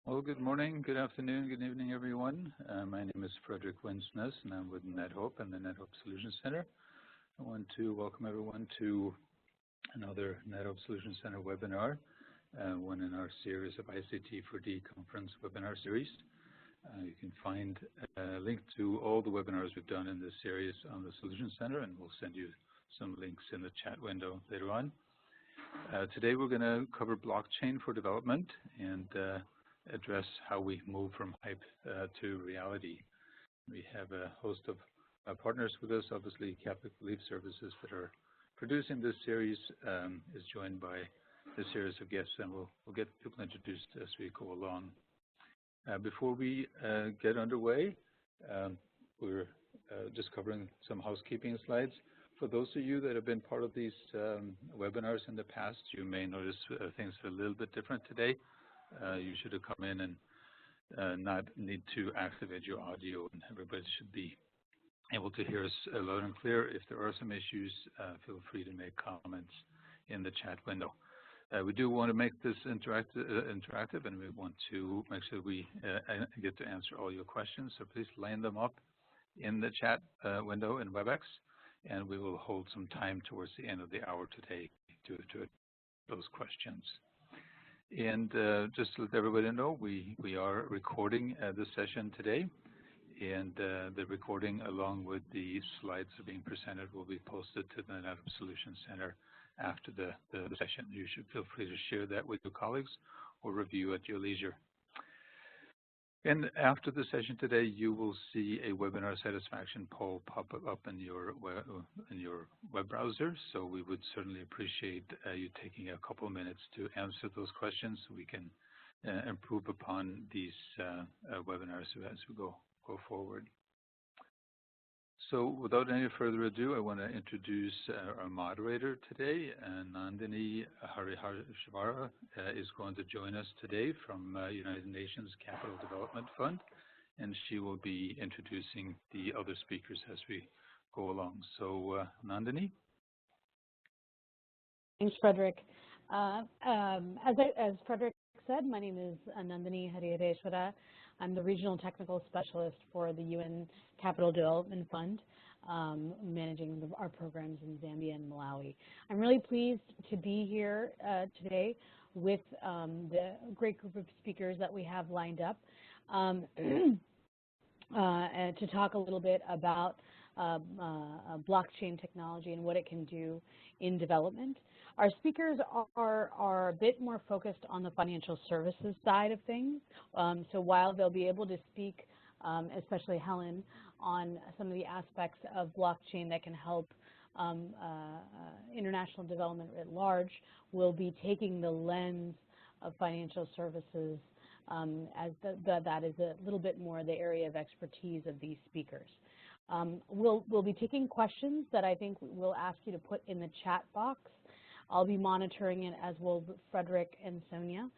Well, good morning, good afternoon, good evening, everyone. My name is Frederick Winsness, and I'm with NetHope and the NetHope Solutions Center. I want to welcome everyone to another NetHope Solutions Center webinar, one in our series of ICT for D conference webinar series. You can find a link to all the webinars we've done in this series on the Solutions Center, and we'll send you some links in the chat window later on. Today we're going to cover blockchain for development and address how we move from hype to reality. We have a host of partners with us. Obviously, Catholic Relief Services that are producing this series is joined by a series of guests, and we'll get people introduced as we go along. Before we get underway, we're just covering some housekeeping slides. For those of you that have been part of these webinars in the past, you may notice things are a little bit different today. You should have come in and not need to activate your audio, and everybody should be able to hear us loud and clear. If there are some issues, feel free to make comments in the chat window. We do want to make this interactive, and we want to make sure we get to answer all your questions. So please line them up in the chat window in WebEx, and we will hold some time towards the end of the hour today to those questions. And just to let everybody know, we are recording this session today, and the recording along with the slides that are being presented will be posted to the NetHope Solutions Center after the session. You should feel free to share that with your colleagues or review at your leisure. And after the session today, you will see a webinar satisfaction poll pop up in your web browser. So we would certainly appreciate you taking a couple of minutes to answer those questions so we can improve upon these webinars as we go forward. So without any further ado, I want to introduce our moderator today. Nandini Harishvara is going to join us today from United Nations Capital Development Fund, and she will be introducing the other speakers as we go along. So Nandini? Thanks, Frederick. As Frederick said, my name is Nandini Harishvara. I'm the Regional Technical Specialist for the UN Capital Development Fund, managing our programs in Zambia and Malawi. I'm really pleased to be here today with the great group of speakers that we have lined up to talk a little bit about blockchain technology and what it can do in development. Our speakers are a bit more focused on the financial services side of things. So while they'll be able to speak, especially Helen, on some of the aspects of blockchain that can help international development at large, we'll be taking the lens of financial services as that is a little bit more the area of expertise of these speakers. We'll be taking questions that I think we'll ask you to put in the chat box. I'll be monitoring it, as will Frederick and Sonia.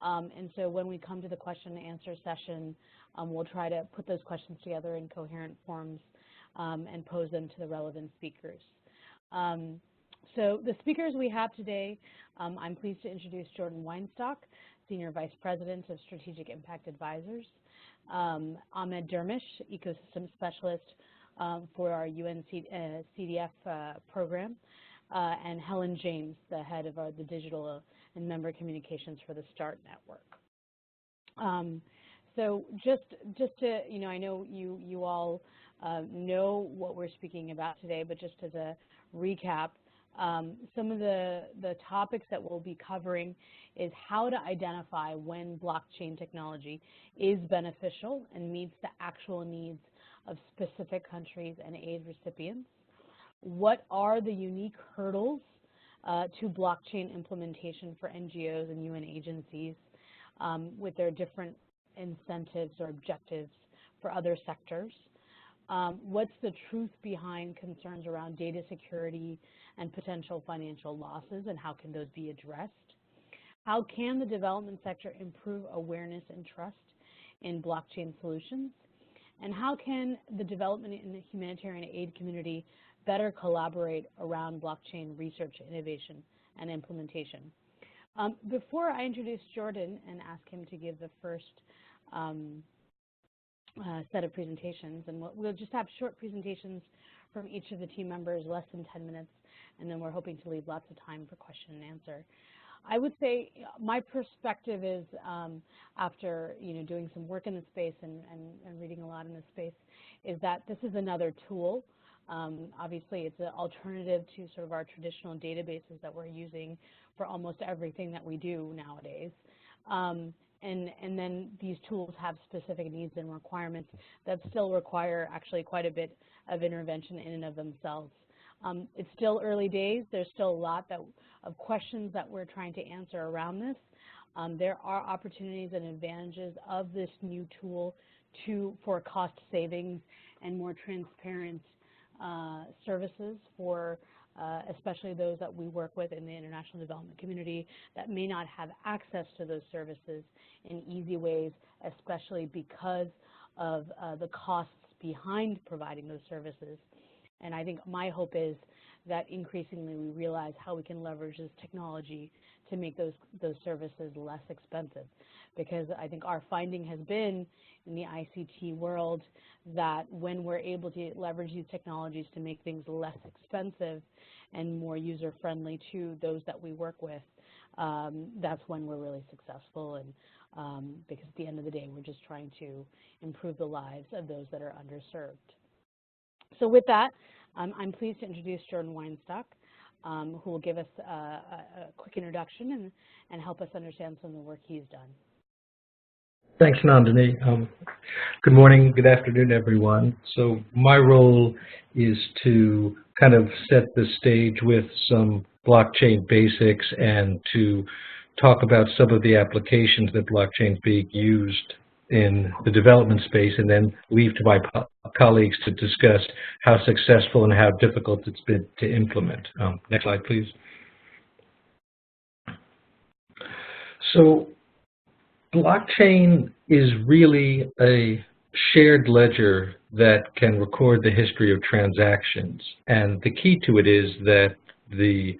And so when we come to the question and answer session, we'll try to put those questions together in coherent forms and pose them to the relevant speakers. So the speakers we have today, I'm pleased to introduce Jordan Weinstock, Senior Vice President of Strategic Impact Advisors, Ahmed Dermish, Ecosystem Specialist for our UN CDF program, and Helen James, the head of the digital and member communications for the START network. So just to, I know you all know what we're speaking about today, but just as a recap, some of the topics that we'll be covering is how to identify when blockchain technology is beneficial and meets the actual needs of specific countries and aid recipients. What are the unique hurdles to blockchain implementation for NGOs and UN agencies with their different incentives or objectives for other sectors? What's the truth behind concerns around data security and potential financial losses, and how can those be addressed? How can the development sector improve awareness and trust in blockchain solutions? And how can the development and the humanitarian aid community better collaborate around blockchain research, innovation, and implementation? Before I introduce Jordan and ask him to give the first set of presentations, and we'll just have short presentations from each of the team members, less than 10 minutes, and then we're hoping to leave lots of time for question and answer. I would say my perspective is, after doing some work in the space and reading a lot in this space, is that this is another tool. Obviously, it's an alternative to sort of our traditional databases that we're using for almost everything that we do nowadays. And then these tools have specific needs and requirements that still require actually quite a bit of intervention in and of themselves. It's still early days. There's still a lot of questions that we're trying to answer around this. There are opportunities and advantages of this new tool for cost savings and more transparent services for especially those that we work with in the international development community that may not have access to those services in easy ways, especially because of the costs behind providing those services. And I think my hope is that increasingly we realize how we can leverage this technology to make those services less expensive. Because I think our finding has been in the ICT world that when we're able to leverage these technologies to make things less expensive and more user-friendly to those that we work with, that's when we're really successful. And because at the end of the day, we're just trying to improve the lives of those that are underserved. So with that, I'm pleased to introduce Jordan Weinstock, who will give us a quick introduction and help us understand some of the work he's done. Thanks, Nandini. Good morning, good afternoon, everyone. So my role is to kind of set the stage with some blockchain basics and to talk about some of the applications that blockchain is being used in the development space, and then leave to my colleagues to discuss how successful and how difficult it's been to implement. Next slide, please. So blockchain is really a shared ledger that can record the history of transactions. And the key to it is that the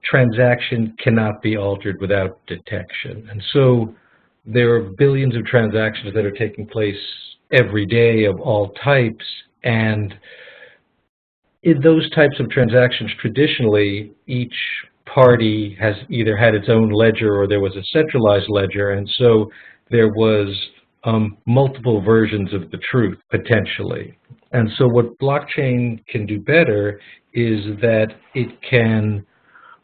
transaction cannot be altered without detection. And so there are billions of transactions that are taking place every day of all types. And in those types of transactions, traditionally, each party has either had its own ledger or there was a centralized ledger, and so there was multiple versions of the truth, potentially. And so what blockchain can do better is that it can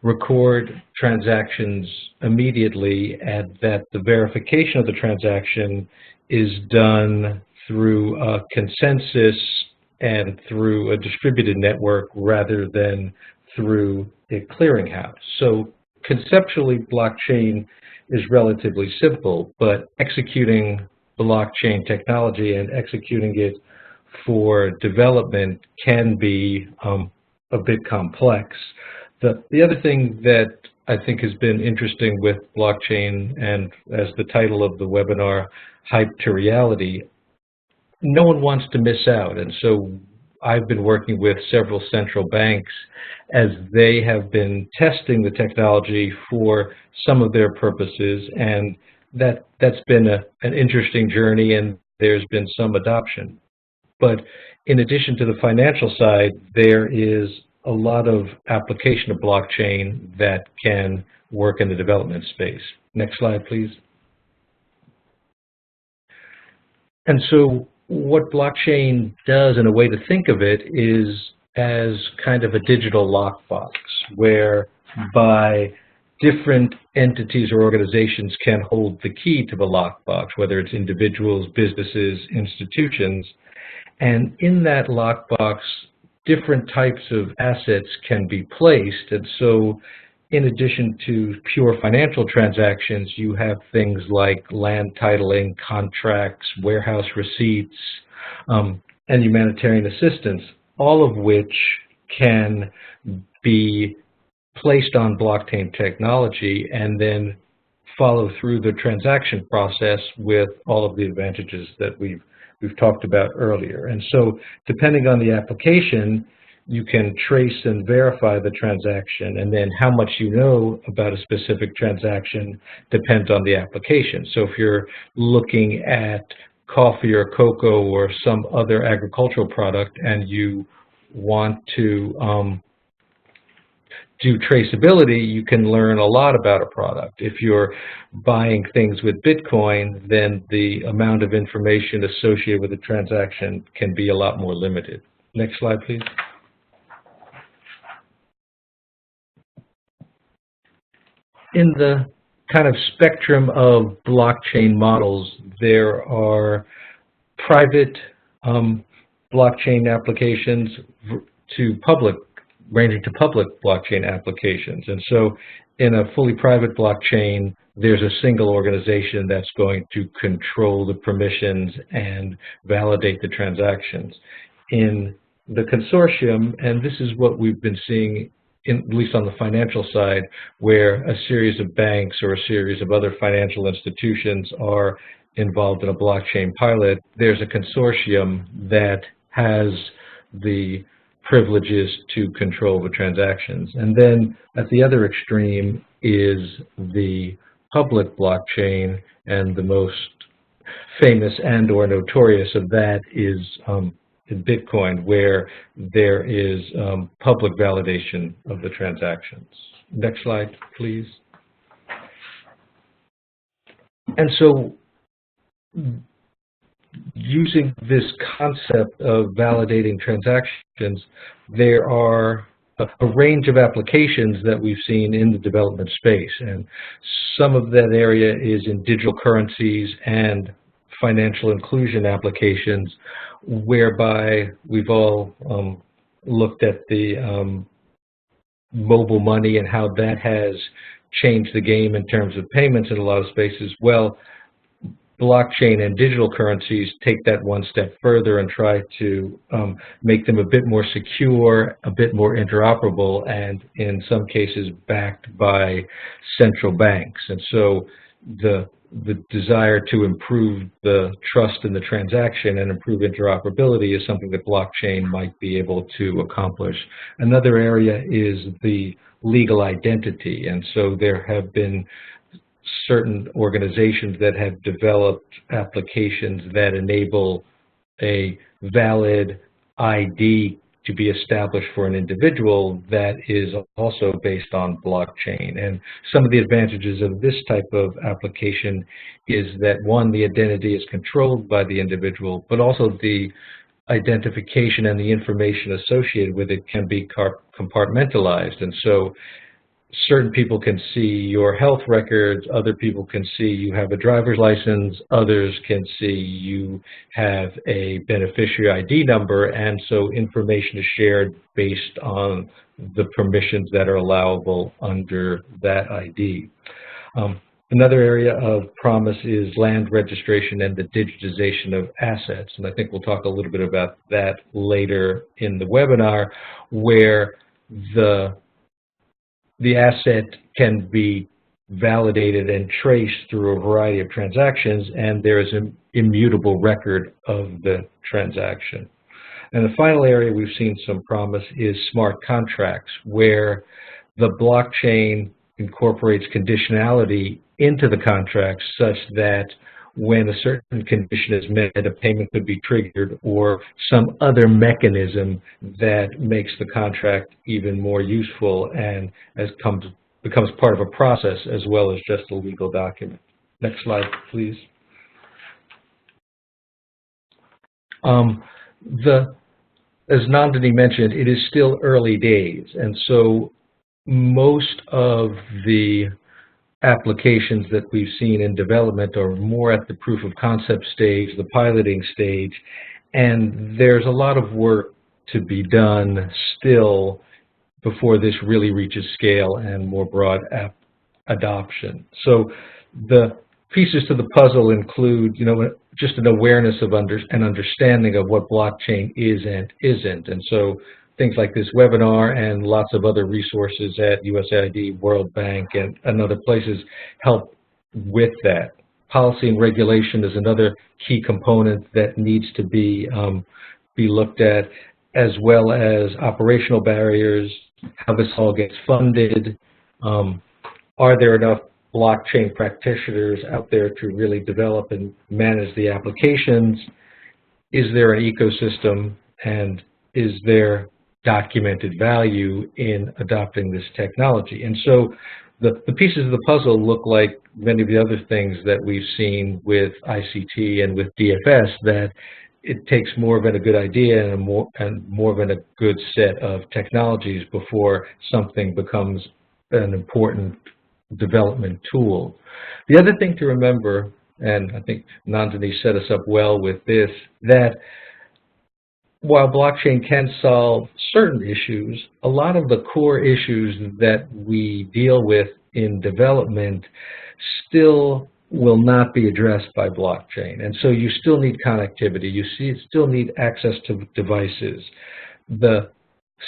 record transactions immediately, and that the verification of the transaction is done through a consensus and through a distributed network rather than through a clearinghouse. So conceptually, blockchain is relatively simple, but executing blockchain technology and executing it for development can be a bit complex. The other thing that I think has been interesting with blockchain, and as the title of the webinar, Hype to Reality, no one wants to miss out. And so I've been working with several central banks as they have been testing the technology for some of their purposes, and that's been an interesting journey, and there's been some adoption. But in addition to the financial side, there is a lot of application of blockchain that can work in the development space. Next slide, please. And so what blockchain does, in a way to think of it, is as kind of a digital lockbox, whereby different entities or organizations can hold the key to the lockbox, whether it's individuals, businesses, institutions. And in that lockbox, different types of assets can be placed. And so in addition to pure financial transactions, you have things like land titling, contracts, warehouse receipts, and humanitarian assistance, all of which can be placed on blockchain technology and then follow through the transaction process with all of the advantages that we've talked about earlier. And so depending on the application, you can trace and verify the transaction, and then how much you know about a specific transaction depends on the application. So if you're looking at coffee or cocoa or some other agricultural product and you want to do traceability, you can learn a lot about a product. If you're buying things with Bitcoin, then the amount of information associated with the transaction can be a lot more limited. Next slide, please. In the kind of spectrum of blockchain models, there are private blockchain applications to public, ranging to public blockchain applications. And so in a fully private blockchain, there's a single organization that's going to control the permissions and validate the transactions. In the consortium, and this is what we've been seeing at least on the financial side, where a series of banks or a series of other financial institutions are involved in a blockchain pilot, there's a consortium that has the privileges to control the transactions. And then at the other extreme is the public blockchain, and the most famous and or notorious of that is in Bitcoin, where there is public validation of the transactions. Next slide, please. And so using this concept of validating transactions, there are a range of applications that we've seen in the development space. And some of that area is in digital currencies and financial inclusion applications, whereby we've all looked at the mobile money and how that has changed the game in terms of payments in a lot of spaces. Well, blockchain and digital currencies take that one step further and try to make them a bit more secure, a bit more interoperable, and in some cases backed by central banks. And so the desire to improve the trust in the transaction and improve interoperability is something that blockchain might be able to accomplish. Another area is the legal identity, and so there have been certain organizations that have developed applications that enable a valid ID to be established for an individual that is also based on blockchain. And some of the advantages of this type of application is that, one, the identity is controlled by the individual, but also the identification and the information associated with it can be compartmentalized. And so certain people can see your health records, other people can see you have a driver's license, others can see you have a beneficiary ID number, and so information is shared based on the permissions that are allowable under that ID. Another area of promise is land registration and the digitization of assets, and I think we'll talk a little bit about that later in the webinar, where the asset can be validated and traced through a variety of transactions, and there is an immutable record of the transaction. And the final area we've seen some promise is smart contracts, where the blockchain incorporates conditionality into the contract such that when a certain condition is met, a payment could be triggered, or some other mechanism that makes the contract even more useful and becomes part of a process as well as just a legal document. Next slide, please. As Nandini mentioned, it is still early days, and so most of the applications that we've seen in development are more at the proof of concept stage, the piloting stage, and there's a lot of work to be done still before this really reaches scale and more broad adoption. So the pieces to the puzzle include, just an awareness of and understanding of what blockchain is and isn't, and so things like this webinar and lots of other resources at USAID, World Bank, and other places help with that. Policy and regulation is another key component that needs to be looked at. as well as operational barriers, how this all gets funded, are there enough blockchain practitioners out there to really develop and manage the applications, is there an ecosystem, and is there documented value in adopting this technology? And so the pieces of the puzzle look like many of the other things that we've seen with ICT and with DFS, that it takes more of a good idea and more of a good set of technologies before something becomes an important development tool. The other thing to remember, and I think Nandini set us up well with this, that while blockchain can solve certain issues, a lot of the core issues that we deal with in development still will not be addressed by blockchain. And so you still need connectivity. You still need access to devices. The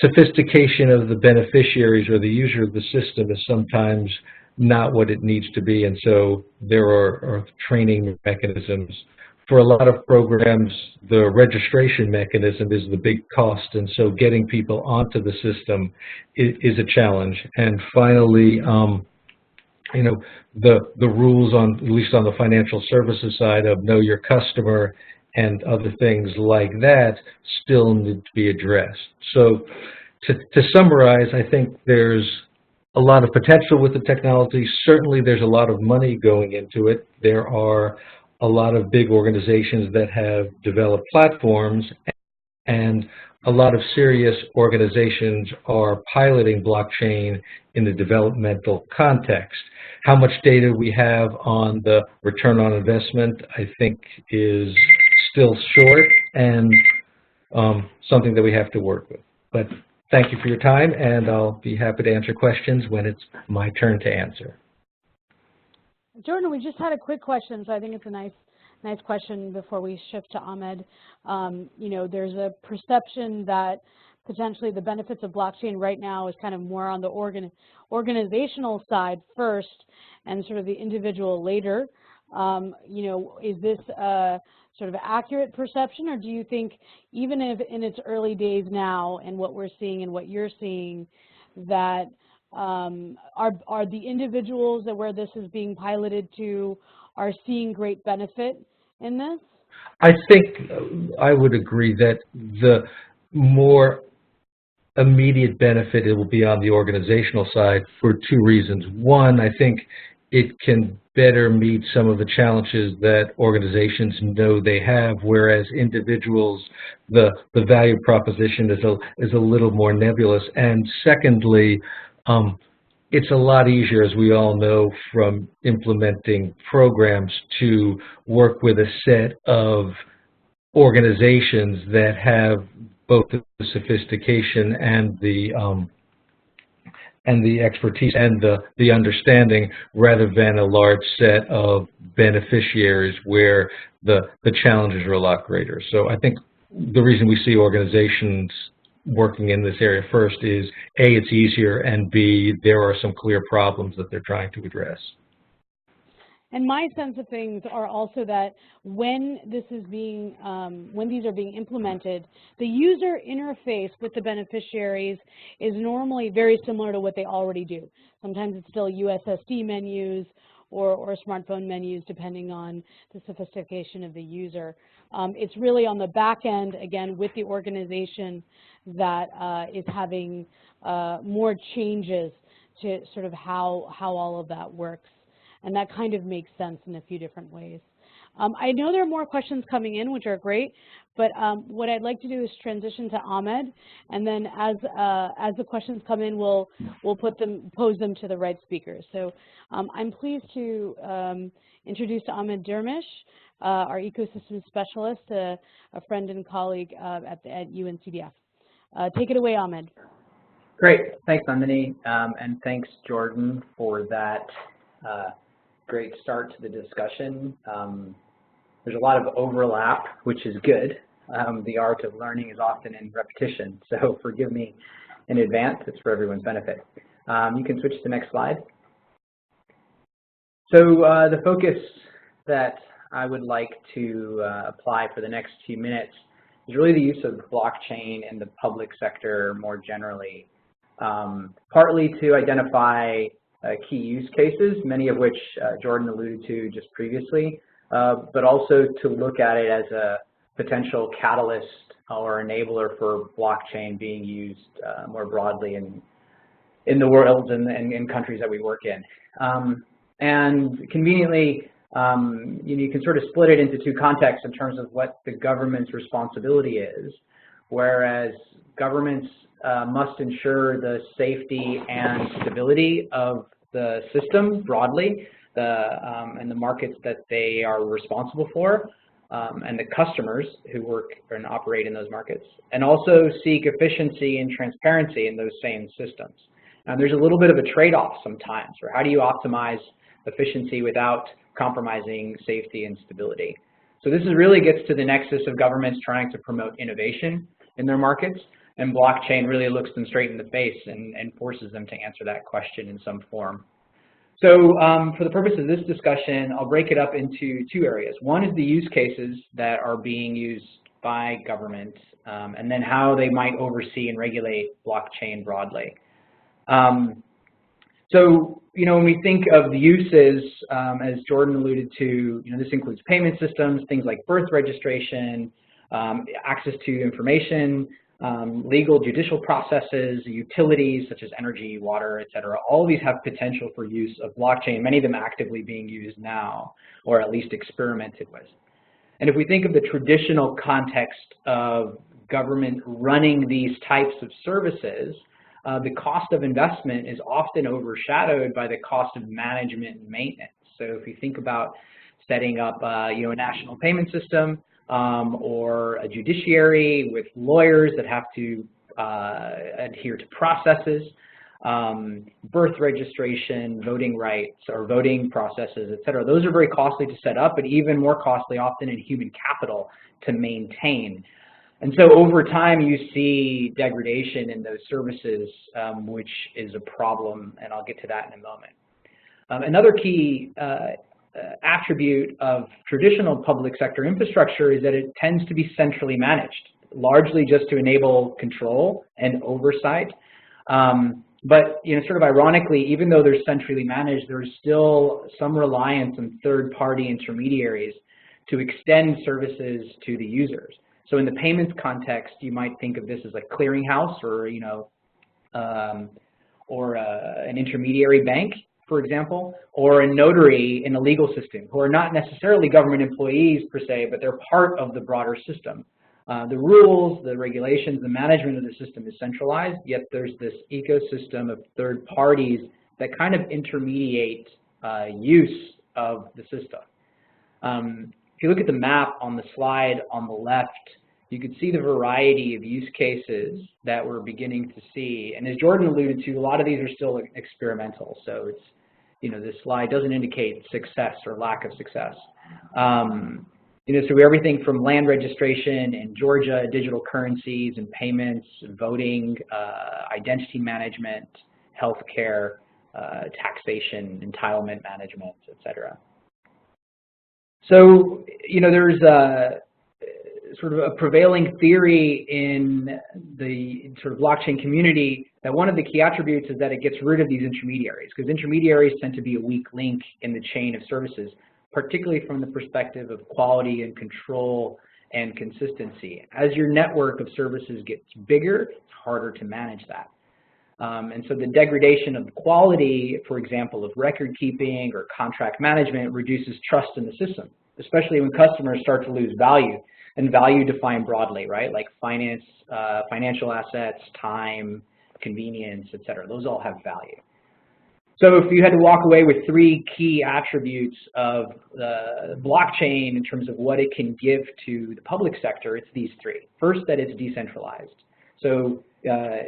sophistication of the beneficiaries or the user of the system is sometimes not what it needs to be, and so there are training mechanisms. For a lot of programs, the registration mechanism is the big cost, and so getting people onto the system is a challenge. And finally, you know, the rules on, at least on the financial services side, of know your customer and other things like that still need to be addressed. So to summarize, I think there's a lot of potential with the technology. Certainly there's a lot of money going into it. There are a lot of big organizations that have developed platforms, and a lot of serious organizations are piloting blockchain in the developmental context. How much data we have on the return on investment, I think, is still short and something that we have to work with. But thank you for your time, and I'll be happy to answer questions when it's my turn to answer. Jordan, we just had a quick question, so I think it's a nice question before we shift to Ahmed. You know, there's a perception that potentially the benefits of blockchain right now is kind of more on the organizational side first and sort of the individual later. You know, is this a sort of accurate perception, or do you think even if in its early days now and what we're seeing and what you're seeing, that are the individuals that where this is being piloted to are seeing great benefit in this? I think I would agree that the more immediate benefit it will be on the organizational side for two reasons. One, I think it can better meet some of the challenges that organizations know they have, whereas individuals, the value proposition is a little more nebulous. And secondly, it's a lot easier, as we all know from implementing programs, to work with a set of organizations that have both the sophistication and the expertise and the understanding, rather than a large set of beneficiaries where the challenges are a lot greater. So I think the reason we see organizations working in this area first is A, it's easier, and B, there are some clear problems that they're trying to address. And my sense of things are also that when this is being, when these are being implemented, the user interface with the beneficiaries is normally very similar to what they already do. Sometimes it's still USSD menus or smartphone menus, depending on the sophistication of the user. It's really on the back end, again, with the organization that is having more changes to sort of how all of that works. And that kind of makes sense in a few different ways. I know there are more questions coming in, which are great, but what I'd like to do is transition to Ahmed, and then as the questions come in, we'll pose them to the right speakers. So I'm pleased to introduce Ahmed Dermish, our ecosystem specialist, a friend and colleague at UNCDF. Take it away, Ahmed. Great, thanks, Nandini, and thanks, Jordan, for that great start to the discussion. There's a lot of overlap, which is good. The art of learning is often in repetition, so forgive me in advance. It's for everyone's benefit. You can switch to the next slide. So the focus that I would like to apply for the next few minutes is really the use of blockchain in the public sector more generally, partly to identify key use cases, many of which Jordan alluded to just previously, but also to look at it as a potential catalyst or enabler for blockchain being used more broadly in the world and in countries that we work in. And conveniently, you can sort of split it into two contexts in terms of what the government's responsibility is, whereas governments must ensure the safety and stability of the system broadly, and the markets that they are responsible for, and the customers who work and operate in those markets, and also seek efficiency and transparency in those same systems. And there's a little bit of a trade-off sometimes, or how do you optimize efficiency without compromising safety and stability? So this really gets to the nexus of governments trying to promote innovation in their markets, and blockchain really looks them straight in the face and forces them to answer that question in some form. So for the purpose of this discussion, I'll break it up into two areas. One is the use cases that are being used by government, and then how they might oversee and regulate blockchain broadly. So, when we think of the uses, as Jordan alluded to, this includes payment systems, things like birth registration, access to information, legal judicial processes, utilities such as energy, water, etc. All of these have potential for use of blockchain, many of them actively being used now, or at least experimented with. And if we think of the traditional context of government running these types of services, the cost of investment is often overshadowed by the cost of management and maintenance. So if you think about setting up a national payment system, or a judiciary with lawyers that have to adhere to processes, birth registration, voting rights, or voting processes, etc. Those are very costly to set up, but even more costly often in human capital to maintain. And so over time, you see degradation in those services, which is a problem, and I'll get to that in a moment. Another key attribute of traditional public sector infrastructure is that it tends to be centrally managed, largely just to enable control and oversight. But sort of ironically, even though they're centrally managed, there's still some reliance on third-party intermediaries to extend services to the users. So in the payments context, you might think of this as a clearinghouse, or an intermediary bank, for example, or a notary in a legal system, who are not necessarily government employees per se, but they're part of the broader system. The rules, the regulations, the management of the system is centralized, yet there's this ecosystem of third parties that kind of intermediate use of the system. If you look at the map on the slide on the left, you can see the variety of use cases that we're beginning to see. And as Jordan alluded to, a lot of these are still experimental. So it's, this slide doesn't indicate success or lack of success. So everything from land registration in Georgia, digital currencies and payments, voting, identity management, healthcare, taxation, entitlement management, etc. So, there's sort of a prevailing theory in the sort of blockchain community that one of the key attributes is that it gets rid of these intermediaries, because intermediaries tend to be a weak link in the chain of services, particularly from the perspective of quality and control and consistency. As your network of services gets bigger, it's harder to manage that. And so the degradation of the quality, for example, of record keeping or contract management reduces trust in the system, especially when customers start to lose value, and value defined broadly, right? Like finance, financial assets, time, convenience, etc. Those all have value. So if you had to walk away with three key attributes of the blockchain in terms of what it can give to the public sector, it's these three. First, that it's decentralized. So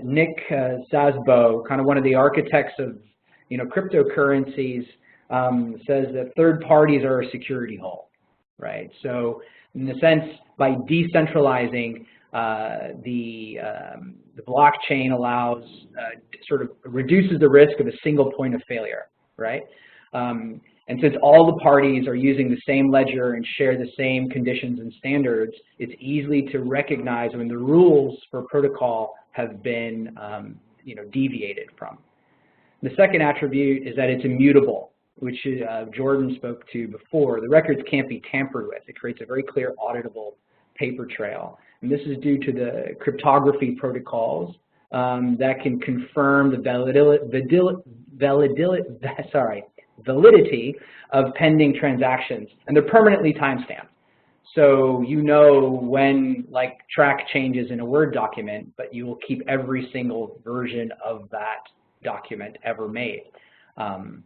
Nick Szabo, kind of one of the architects of cryptocurrencies, says that third parties are a security hole, right? So in the sense, by decentralizing, the blockchain sort of reduces the risk of a single point of failure, right? And And since all the parties are using the same ledger and share the same conditions and standards, it's easy to recognize when the rules for protocol have been deviated from. The second attribute is that it's immutable, which Jordan spoke to before. The records can't be tampered with. It creates a very clear auditable paper trail. And this is due to the cryptography protocols that can confirm the validity of pending transactions, and they're permanently timestamped. So you know when, like, track changes in a Word document, but you will keep every single version of that document ever made. And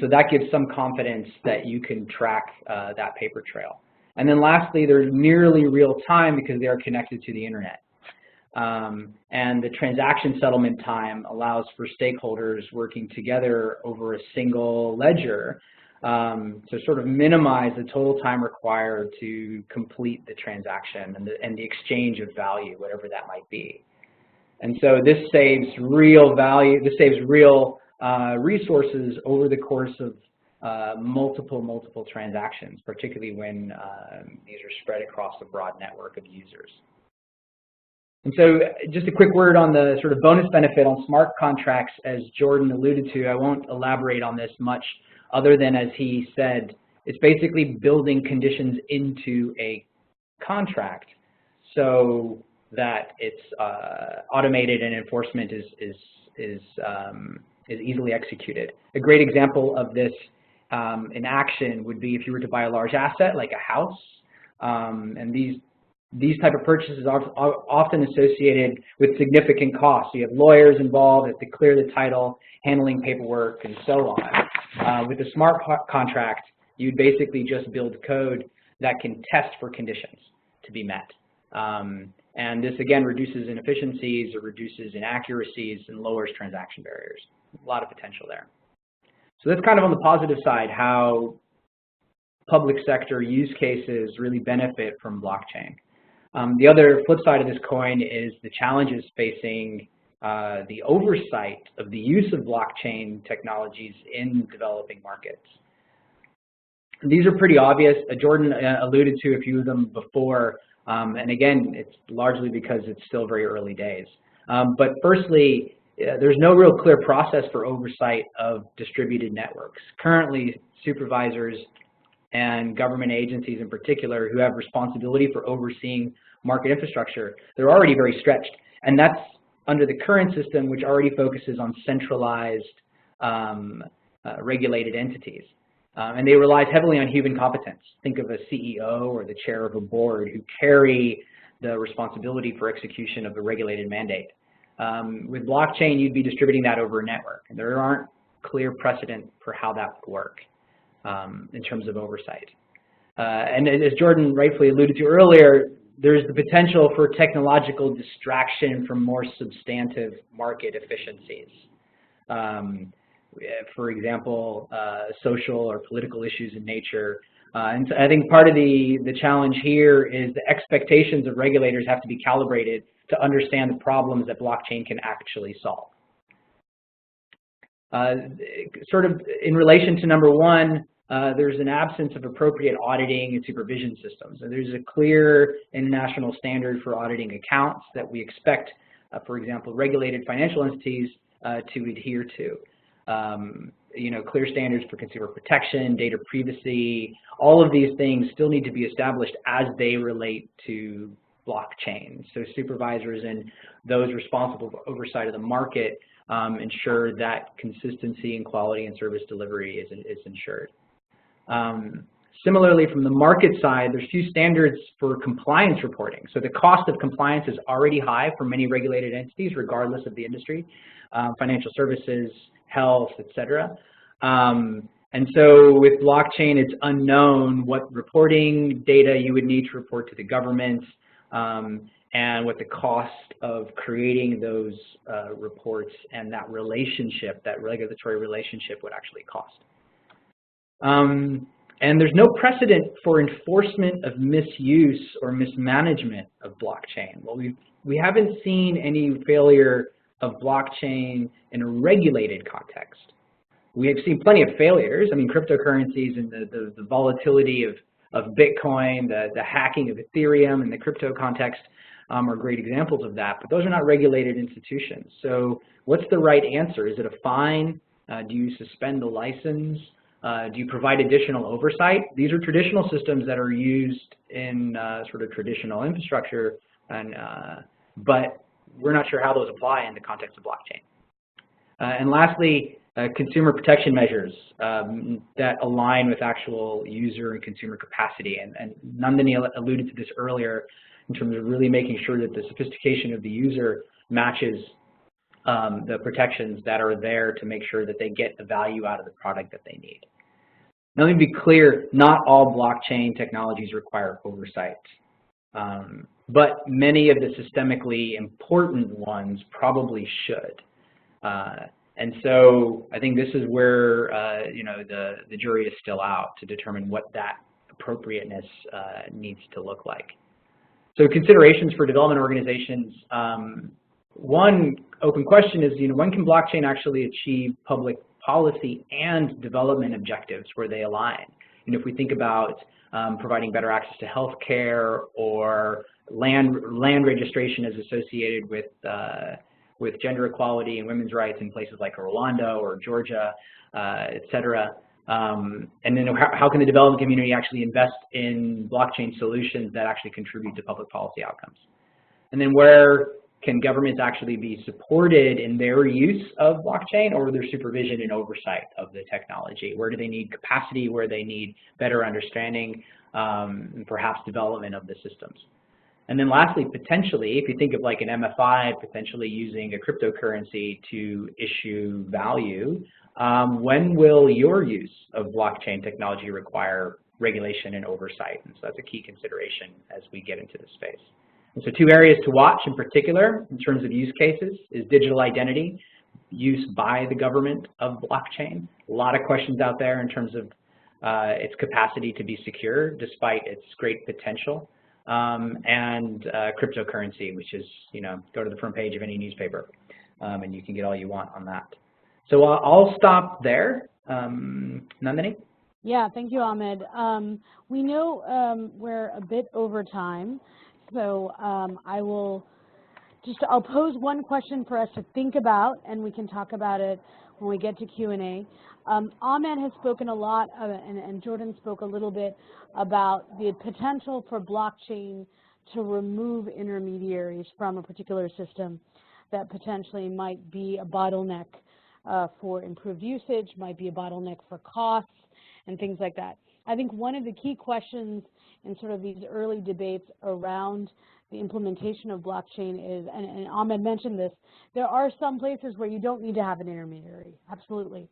so that gives some confidence that you can track that paper trail. And then lastly, they're nearly real time because they are connected to the internet. And the transaction settlement time allows for stakeholders working together over a single ledger to sort of minimize the total time required to complete the transaction and the exchange of value, whatever that might be. And so this saves real value, this saves real resources over the course of multiple transactions, particularly when these are spread across a broad network of users. And so just a quick word on the sort of bonus benefit on smart contracts, as Jordan alluded to. I won't elaborate on this much other than, as he said, it's basically building conditions into a contract so that it's automated and enforcement is easily executed. A great example of this in action would be if you were to buy a large asset like a house, and these type of purchases are often associated with significant costs. You have lawyers involved, you have to clear the title, handling paperwork, and so on. With a smart contract, you'd basically just build code that can test for conditions to be met. And this, again, reduces inefficiencies, it reduces inaccuracies, and lowers transaction barriers. A lot of potential there. So that's kind of on the positive side, how public sector use cases really benefit from blockchain. The other flip side of this coin is the challenges facing the oversight of the use of blockchain technologies in developing markets. These are pretty obvious. Jordan alluded to a few of them before, and again, it's largely because it's still very early days. But firstly, there's no real clear process for oversight of distributed networks. Currently, supervisors and government agencies in particular who have responsibility for overseeing market infrastructure, they're already very stretched. And that's under the current system, which already focuses on centralized regulated entities. And they relies heavily on human competence. Think of a CEO or the chair of a board who carry the responsibility for execution of the regulated mandate. With blockchain, you'd be distributing that over a network. And there aren't clear precedent for how that would work in terms of oversight. And as Jordan rightfully alluded to earlier, there's the potential for technological distraction from more substantive market efficiencies. For example, social or political issues in nature. And so I think part of the challenge here is the expectations of regulators have to be calibrated to understand the problems that blockchain can actually solve. Sort of in relation to number one, there's an absence of appropriate auditing and supervision systems. And there's a clear international standard for auditing accounts that we expect, for example, regulated financial entities to adhere to. Clear standards for consumer protection, data privacy, all of these things still need to be established as they relate to blockchain. So supervisors and those responsible for oversight of the market ensure that consistency and quality and service delivery is ensured. Similarly, from the market side, there's few standards for compliance reporting. So the cost of compliance is already high for many regulated entities, regardless of the industry, financial services, health, etc. And so with blockchain, it's unknown what reporting data you would need to report to the government and what the cost of creating those reports and that relationship, that regulatory relationship would actually cost. And there's no precedent for enforcement of misuse or mismanagement of blockchain. Well, we haven't seen any failure of blockchain in a regulated context. We've seen plenty of failures. I mean, cryptocurrencies and the volatility of Bitcoin, the hacking of Ethereum in the crypto context are great examples of that, but those are not regulated institutions. So what's the right answer? Is it a fine? Do you suspend the license? Do you provide additional oversight? These are traditional systems that are used in sort of traditional infrastructure, but we're not sure how those apply in the context of blockchain. And lastly, consumer protection measures that align with actual user and consumer capacity. And Nandini alluded to this earlier in terms of really making sure that the sophistication of the user matches the protections that are there to make sure that they get the value out of the product that they need. Now, let me be clear, not all blockchain technologies require oversight, but many of the systemically important ones probably should. And so I think this is where you know, the jury is still out to determine what that appropriateness needs to look like. So considerations for development organizations. One open question is, you know, when can blockchain actually achieve public policy and development objectives where they align? And if we think about providing better access to healthcare or land registration as associated with gender equality and women's rights in places like Rwanda or Georgia, et cetera. And then how can the development community actually invest in blockchain solutions that actually contribute to public policy outcomes? And then where can governments actually be supported in their use of blockchain or their supervision and oversight of the technology? Where do they need capacity? Where they need better understanding and perhaps development of the systems? And then lastly, potentially, if you think of like an MFI potentially using a cryptocurrency to issue value, when will your use of blockchain technology require regulation and oversight? And so that's a key consideration as we get into this space. And so two areas to watch in particular in terms of use cases is digital identity, use by the government of blockchain. A lot of questions out there in terms of its capacity to be secure despite its great potential. And cryptocurrency, which is, you know, go to the front page of any newspaper and you can get all you want on that. So I'll stop there. Nandini? Yeah, thank you, Ahmed. We know we're a bit over time, so I'll pose one question for us to think about, and we can talk about it when we get to Q&A. Ahmed has spoken a lot, and Jordan spoke a little bit about the potential for blockchain to remove intermediaries from a particular system that potentially might be a bottleneck for improved usage, might be a bottleneck for costs, and things like that. I think one of the key questions in sort of these early debates around the implementation of blockchain is, and Ahmed mentioned this, there are some places where you don't need to have an intermediary, absolutely.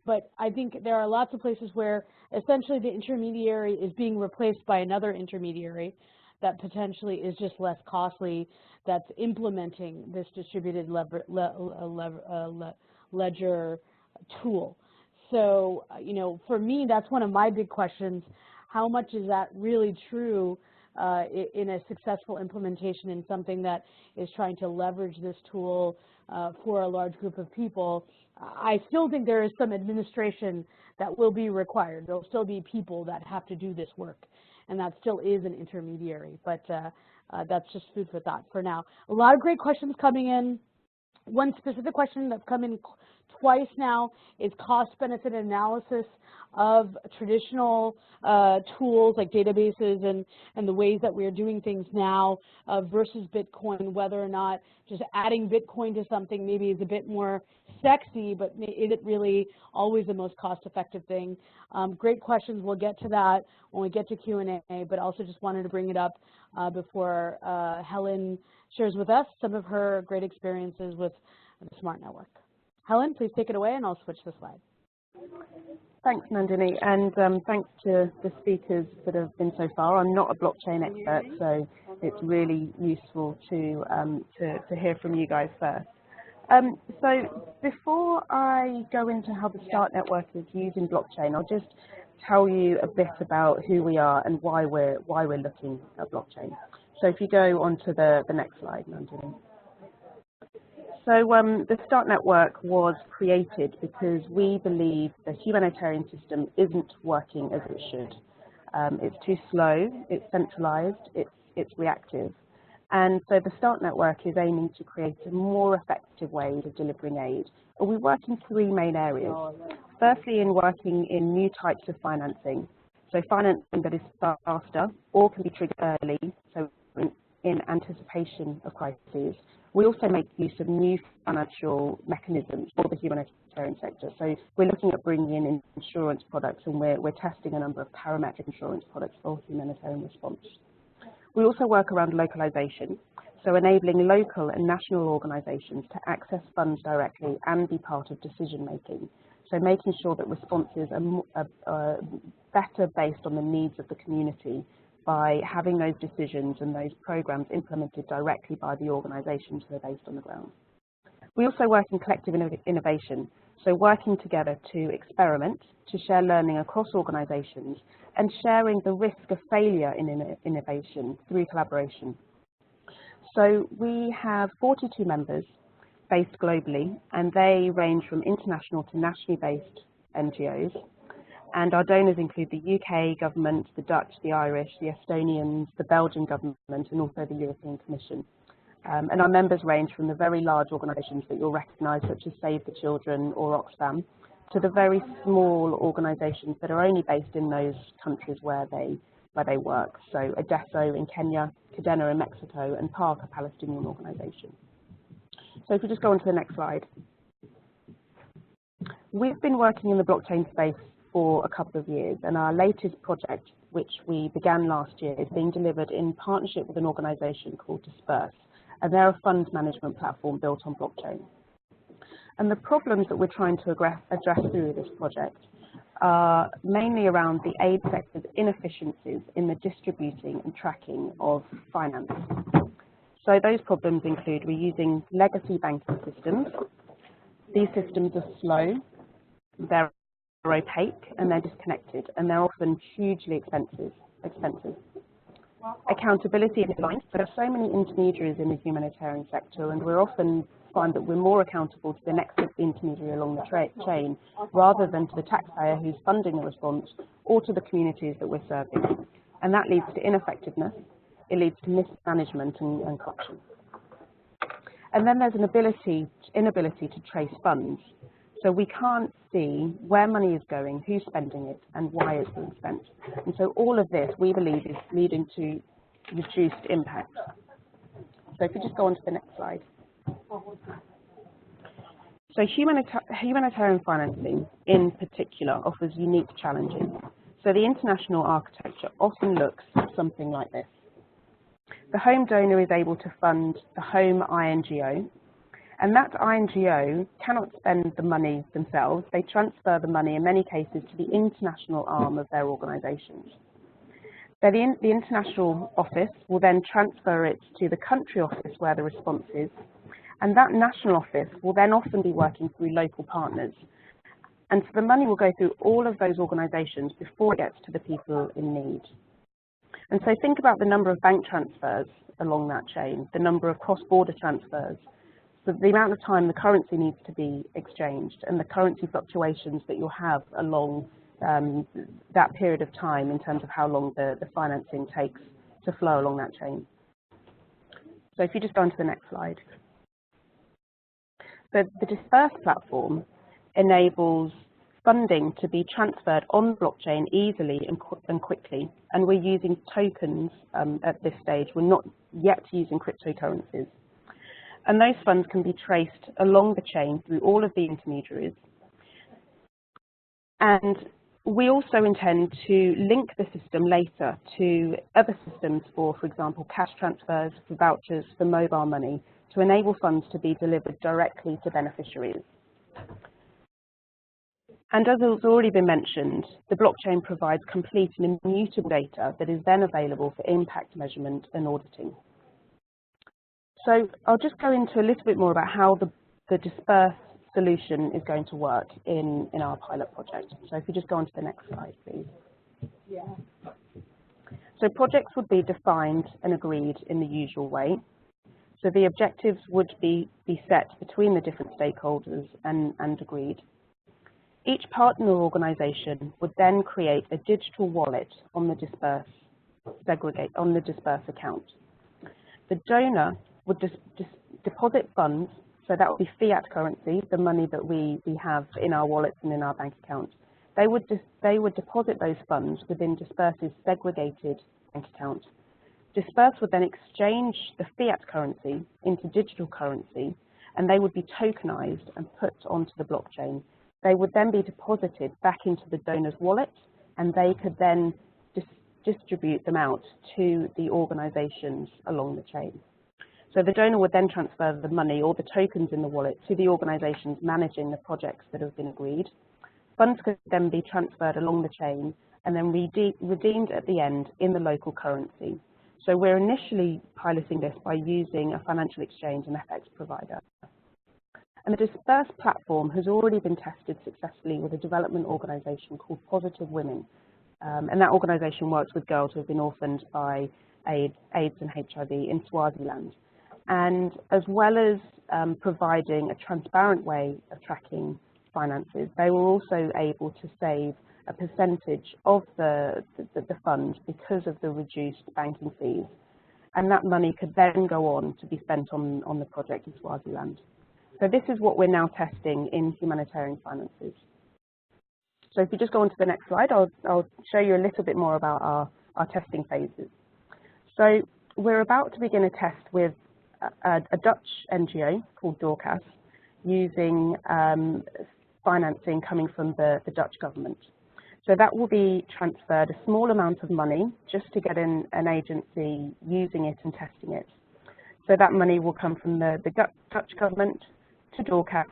But I think there are lots of places where essentially the intermediary is being replaced by another intermediary that potentially is just less costly, that's implementing this distributed ledger tool. So, you know, for me, that's one of my big questions. How much is that really true in a successful implementation in something that is trying to leverage this tool for a large group of people? I still think there is some administration that will be required. There will still be people that have to do this work, and that still is an intermediary. But that's just food for thought for now. A lot of great questions coming in. One specific question that's come in twice now is cost-benefit analysis of traditional tools like databases and the ways that we are doing things now versus Bitcoin, whether or not just adding Bitcoin to something maybe is a bit more sexy, but is it really always the most cost-effective thing? Great questions. We'll get to that when we get to Q&A, but also just wanted to bring it up before Helen shares with us some of her great experiences with the Smart Network. Helen, please take it away, and I'll switch the slide. Thanks, Nandini, and thanks to the speakers that have been so far. I'm not a blockchain expert, so it's really useful to hear from you guys first. So before I go into how the Smart Network is using blockchain, I'll just tell you a bit about who we are and why we're looking at blockchain. So if you go on to the next slide, Nandini. So the START network was created because we believe the humanitarian system isn't working as it should. It's too slow, it's centralized, it's reactive. And so the START network is aiming to create a more effective way of delivering aid. And we work in three main areas. Firstly, in working in new types of financing. So financing that is faster or can be triggered early, so in anticipation of crises. We also make use of new financial mechanisms for the humanitarian sector. So we're looking at bringing in insurance products, and we're testing a number of parametric insurance products for humanitarian response. We also work around localization, so enabling local and national organizations to access funds directly and be part of decision making. So making sure that responses are better based on the needs of the community by having those decisions and those programs implemented directly by the organizations who are based on the ground. We also work in collective innovation, so working together to experiment, to share learning across organizations, and sharing the risk of failure in innovation through collaboration. So we have 42 members based globally, and they range from international to nationally based NGOs. And our donors include the UK government, the Dutch, the Irish, the Estonians, the Belgian government, and also the European Commission. And our members range from the very large organisations that you'll recognise, such as Save the Children or Oxfam, to the very small organisations that are only based in those countries where they work. So Adesso in Kenya, Cadena in Mexico, and PARC, a Palestinian organisation. So if we just go on to the next slide. We've been working in the blockchain space for a couple of years, and our latest project, which we began last year, is being delivered in partnership with an organisation called Dispersed, and they're a fund management platform built on blockchain. And the problems that we're trying to address through this project are mainly around the aid sector's inefficiencies in the distributing and tracking of finance. So those problems include we're using legacy banking systems. These systems are slow, they're opaque, and they're disconnected, and they're often hugely expensive. Accountability is blind. There are so many intermediaries in the humanitarian sector, and we often find that we're more accountable to the next intermediary along the chain rather than to the taxpayer who's funding the response or to the communities that we're serving. And that leads to ineffectiveness, it leads to mismanagement and corruption. And then there's an inability to trace funds. So we can't see where money is going, who's spending it, and why it's being spent. And so all of this, we believe, is leading to reduced impact. So if you just go on to the next slide. So humanitarian financing, in particular, offers unique challenges. So the international architecture often looks something like this. The home donor is able to fund the home INGO, and that INGO cannot spend the money themselves. They transfer the money, in many cases, to the international arm of their organisations. The international office will then transfer it to the country office where the response is, and that national office will then often be working through local partners. And so the money will go through all of those organisations before it gets to the people in need. And so think about the number of bank transfers along that chain, the number of cross-border transfers, so the amount of time the currency needs to be exchanged, and the currency fluctuations that you'll have along that period of time in terms of how long the financing takes to flow along that chain. So if you just go on to the next slide. So the Dispersed Platform enables funding to be transferred on blockchain easily and quickly, and we're using tokens at this stage. We're not yet using cryptocurrencies. And those funds can be traced along the chain through all of the intermediaries. And we also intend to link the system later to other systems for example, cash transfers, for vouchers, for mobile money, to enable funds to be delivered directly to beneficiaries. And as has already been mentioned, the blockchain provides complete and immutable data that is then available for impact measurement and auditing. So I'll just go into a little bit more about how the dispersed solution is going to work in our pilot project. So if you just go on to the next slide, please. Yeah. So projects would be defined and agreed in the usual way. So the objectives would be set between the different stakeholders and agreed. Each partner organisation would then create a digital wallet on the disperse account. The donor would deposit funds, so that would be fiat currency, the money that we have in our wallets and in our bank accounts. They would deposit those funds within Disperse's segregated bank account. Disperse would then exchange the fiat currency into digital currency, and they would be tokenized and put onto the blockchain. They would then be deposited back into the donor's wallet, and they could then distribute them out to the organizations along the chain. So the donor would then transfer the money or the tokens in the wallet to the organizations managing the projects that have been agreed. Funds could then be transferred along the chain and then redeemed at the end in the local currency. So we're initially piloting this by using a financial exchange and FX provider. And the Dispersed Platform has already been tested successfully with a development organization called Positive Women. And that organization works with girls who have been orphaned by AIDS and HIV in Swaziland. And as well as providing a transparent way of tracking finances, they were also able to save a percentage of the fund because of the reduced banking fees. And that money could then go on to be spent on the project in Swaziland. So this is what we're now testing in humanitarian finances. So if you just go on to the next slide, I'll show you a little bit more about our testing phases. So we're about to begin a test with a Dutch NGO called Dorcas using financing coming from the Dutch government. So that will be transferred a small amount of money just to get an agency using it and testing it. So that money will come from the Dutch government to Dorcas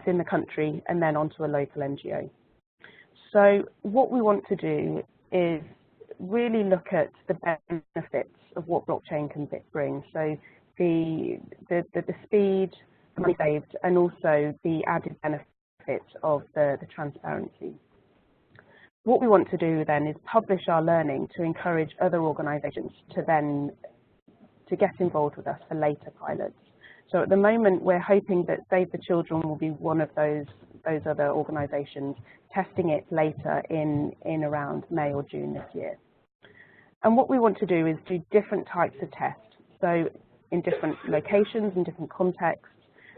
in the country and then onto a local NGO. So what we want to do is really look at the benefits of what blockchain can bring. So the speed, the money saved, and also the added benefits of the transparency. What we want to do then is publish our learning to encourage other organisations to get involved with us for later pilots. So at the moment, we're hoping that Save the Children will be one of those other organisations testing it later in around May or June this year. And what we want to do is do different types of tests. So in different locations, in different contexts,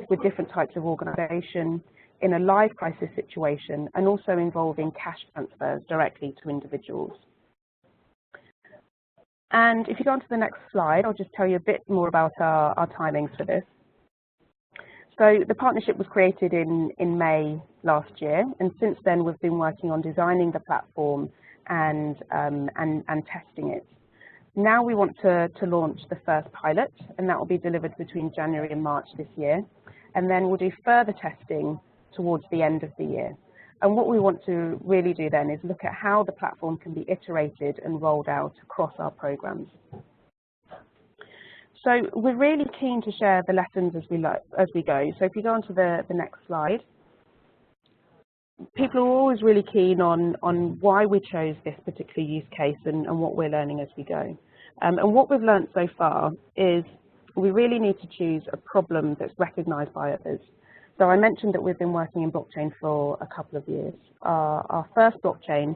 with different types of organisation, in a live crisis situation, and also involving cash transfers directly to individuals. And if you go on to the next slide, I'll just tell you a bit more about our timings for this. So the partnership was created in May last year, and since then we've been working on designing the platform and testing it. Now we want to launch the first pilot, and that will be delivered between January and March this year, and then we'll do further testing towards the end of the year. And what we want to really do then is look at how the platform can be iterated and rolled out across our programs. So we're really keen to share the lessons as we go. So if you go on to the next slide, people are always really keen on why we chose this particular use case and what we're learning as we go. And what we've learned so far is we really need to choose a problem that's recognised by others. So I mentioned that we've been working in blockchain for a couple of years. Our first blockchain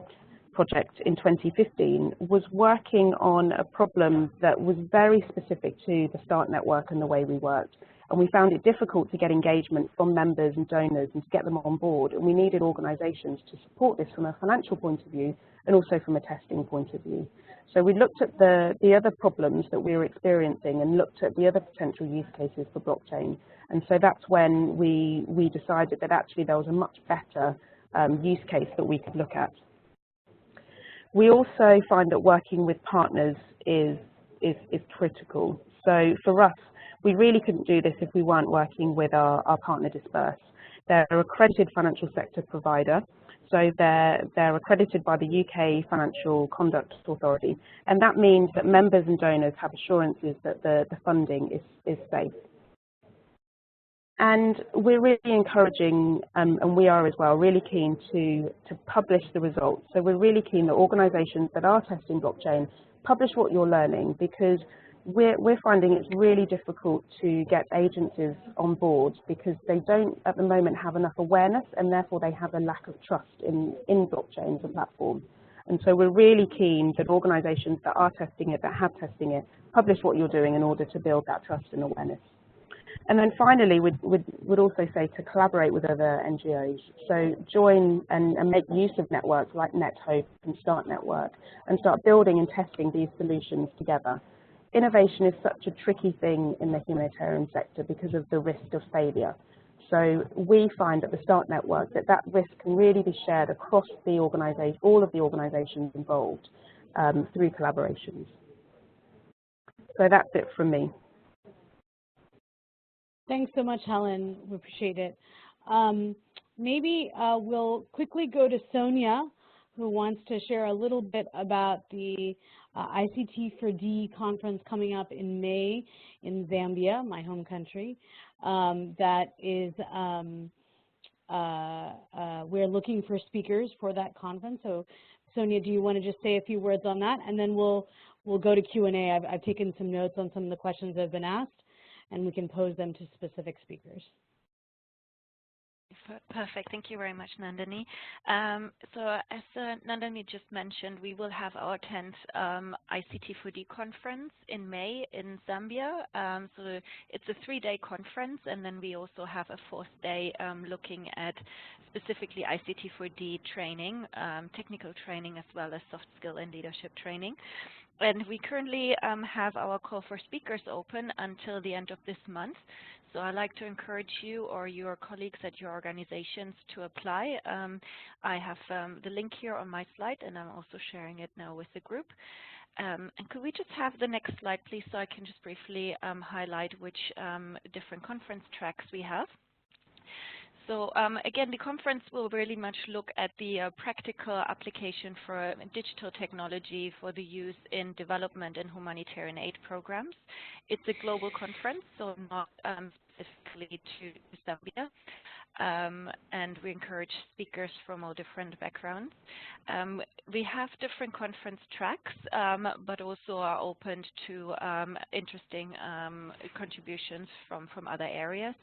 project in 2015 was working on a problem that was very specific to the START network and the way we worked. And we found it difficult to get engagement from members and donors and to get them on board. And we needed organisations to support this from a financial point of view and also from a testing point of view. So we looked at the other problems that we were experiencing and looked at the other potential use cases for blockchain. And so that's when we decided that actually there was a much better use case that we could look at. We also find that working with partners is critical. So for us, we really couldn't do this if we weren't working with our partner Disperse. They're an accredited financial sector provider. So they're accredited by the UK Financial Conduct Authority. And that means that members and donors have assurances that the funding is safe. And we're really encouraging, and we are as well, really keen to publish the results. So we're really keen that organisations that are testing blockchain publish what you're learning, because we're finding it's really difficult to get agencies on board because they don't at the moment have enough awareness, and therefore they have a lack of trust in blockchains and platforms. And so we're really keen that organizations that are testing it, that have testing it, publish what you're doing in order to build that trust and awareness. And then finally, we'd also say to collaborate with other NGOs. So join and make use of networks like NetHope and Start Network and start building and testing these solutions together. Innovation is such a tricky thing in the humanitarian sector because of the risk of failure. So we find at the Start Network that risk can really be shared across the organization, all of the organizations involved through collaborations. So that's it from me. Thanks so much, Helen. We appreciate it. Maybe we'll quickly go to Sonia, who wants to share a little bit about the ICT for D conference coming up in May in Zambia, my home country. That is, we're looking for speakers for that conference. So, Sonia, do you want to just say a few words on that, and then we'll go to Q&A. I've taken some notes on some of the questions that have been asked, and we can pose them to specific speakers. Perfect. Thank you very much, Nandini. So as Nandini just mentioned, we will have our 10th ICT4D conference in May in Zambia. So it's a 3-day conference, and then we also have a 4th day looking at specifically ICT4D training, technical training, as well as soft skill and leadership training. And we currently have our call for speakers open until the end of this month. So I'd like to encourage you or your colleagues at your organizations to apply. I have the link here on my slide, and I'm also sharing it now with the group. And could we just have the next slide, please, so I can just briefly highlight which different conference tracks we have. So again, the conference will really much look at the practical application for digital technology for the use in development and humanitarian aid programs. It's a global conference, so not specifically to Zambia. And we encourage speakers from all different backgrounds. We have different conference tracks, but also are open to interesting contributions from other areas.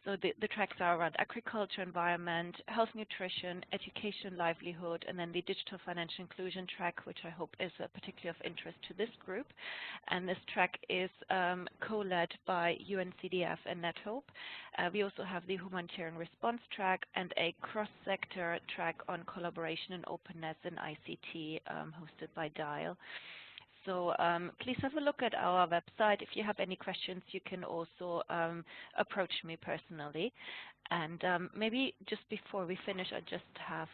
So the tracks are around agriculture, environment, health, nutrition, education, livelihood, and then the digital financial inclusion track, which I hope is particularly of interest to this group. And this track is co-led by UNCDF and NetHope. We also have the humanitarian response track and a cross-sector track on collaboration and openness in ICT hosted by Dial. So please have a look at our website. If you have any questions, you can also approach me personally. And maybe just before we finish, I just have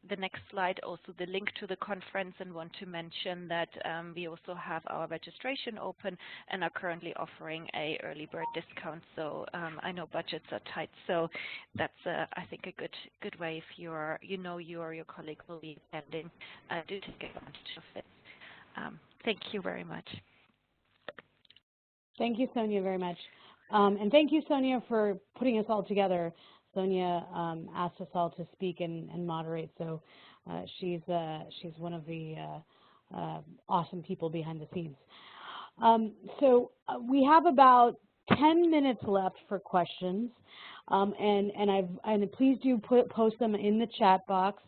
the next slide, also the link to the conference, and want to mention that we also have our registration open and are currently offering a early bird discount. So I know budgets are tight, so that's I think a good way if you or your colleague will be attending, do take advantage of it. Thank you very much. Thank you, Sonia, very much. And thank you, Sonia, for putting us all together. Sonia asked us all to speak and moderate, so she's one of the awesome people behind the scenes. So we have about 10 minutes left for questions, and please do post them in the chat box,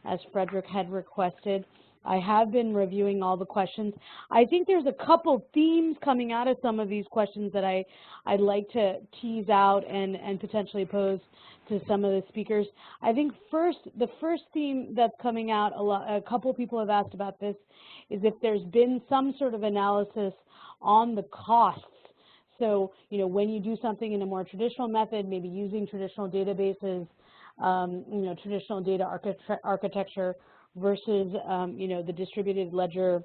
as Frederick had requested. I have been reviewing all the questions. I think there's a couple themes coming out of some of these questions that I'd like to tease out and potentially pose to some of the speakers. I think the first theme that's coming out, a couple people have asked about this, is if there's been some sort of analysis on the costs. So, when you do something in a more traditional method, maybe using traditional databases, traditional data architecture, versus the distributed ledger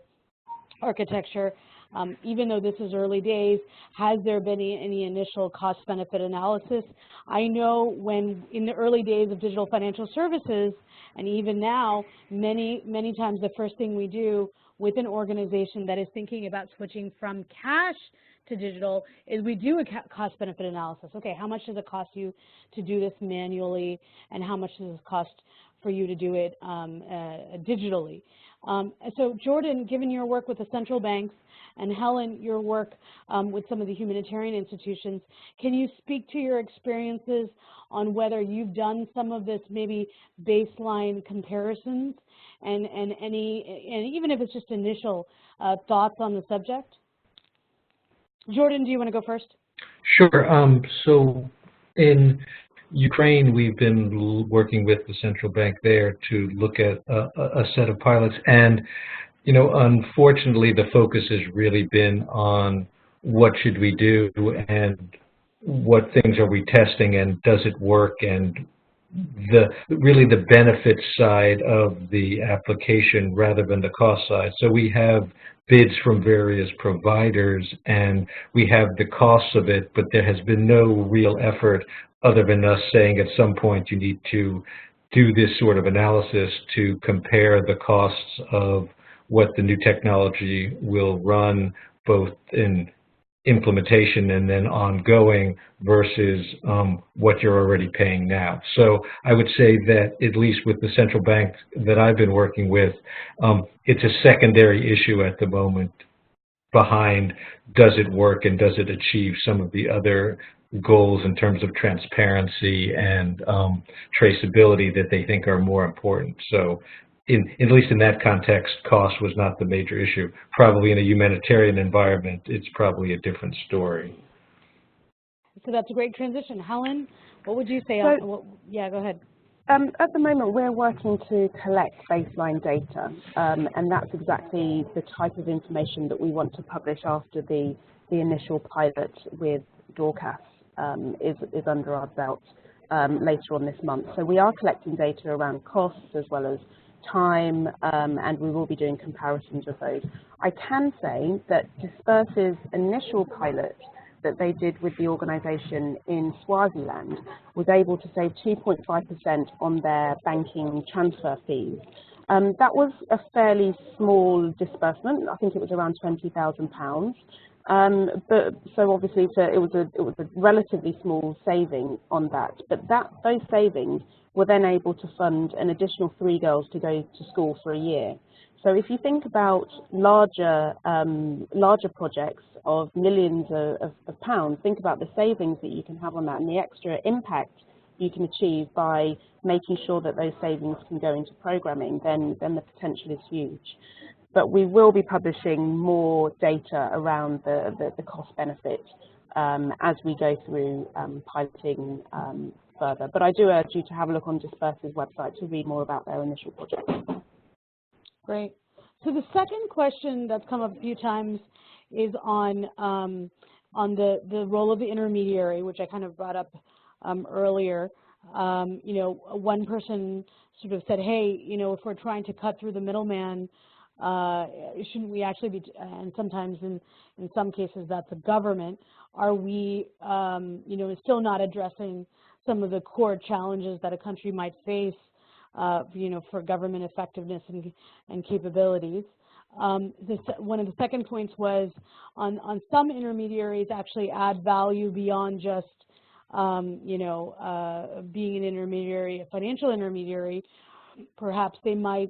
architecture. Even though this is early days, has there been any initial cost-benefit analysis? I know when in the early days of digital financial services, and even now, many times the first thing we do with an organization that is thinking about switching from cash to digital is we do a cost-benefit analysis. Okay, how much does it cost you to do this manually, and how much does it cost for you to do it digitally? So Jordan, given your work with the central banks, and Helen, your work with some of the humanitarian institutions, can you speak to your experiences on whether you've done some of this maybe baseline comparisons and even if it's just initial thoughts on the subject? Jordan, do you want to go first? Sure. So in Ukraine, we've been working with the central bank there to look at a set of pilots, and unfortunately, the focus has really been on what should we do and what things are we testing and does it work, and really the benefits side of the application rather than the cost side. So we have bids from various providers and we have the costs of it, but there has been no real effort other than us saying at some point you need to do this sort of analysis to compare the costs of what the new technology will run both in implementation and then ongoing versus what you're already paying now. So I would say that at least with the central bank that I've been working with, it's a secondary issue at the moment behind does it work and does it achieve some of the other goals in terms of transparency and traceability that they think are more important. So at least in that context, cost was not the major issue. Probably in a humanitarian environment, it's probably a different story. So that's a great transition. Helen, what would you say? Yeah, go ahead. At the moment, we're working to collect baseline data, and that's exactly the type of information that we want to publish after the initial pilot with Dorcas is under our belt later on this month. So we are collecting data around costs as well as time, and we will be doing comparisons of those. I can say that Dispersed's initial pilot that they did with the organization in Swaziland was able to save 2.5% on their banking transfer fees. That was a fairly small disbursement. I think it was around £20,000. But so obviously it was a relatively small saving on that. But those savings were then able to fund an additional 3 girls to go to school for a year. So if you think about larger projects of millions of pounds, think about the savings that you can have on that and the extra impact you can achieve by making sure that those savings can go into programming, then the potential is huge. But we will be publishing more data around the cost benefit as we go through piloting further. But I do urge you to have a look on Dispersed's website to read more about their initial project. Great. So the second question that's come up a few times is on the role of the intermediary, which I kind of brought up earlier. One person sort of said, hey, if we're trying to cut through the middleman, shouldn't we actually be, and sometimes in some cases that's a government, are we, still not addressing some of the core challenges that a country might face, for government effectiveness and capabilities? One of the second points was on some intermediaries actually add value beyond just, being an intermediary, a financial intermediary. Perhaps they might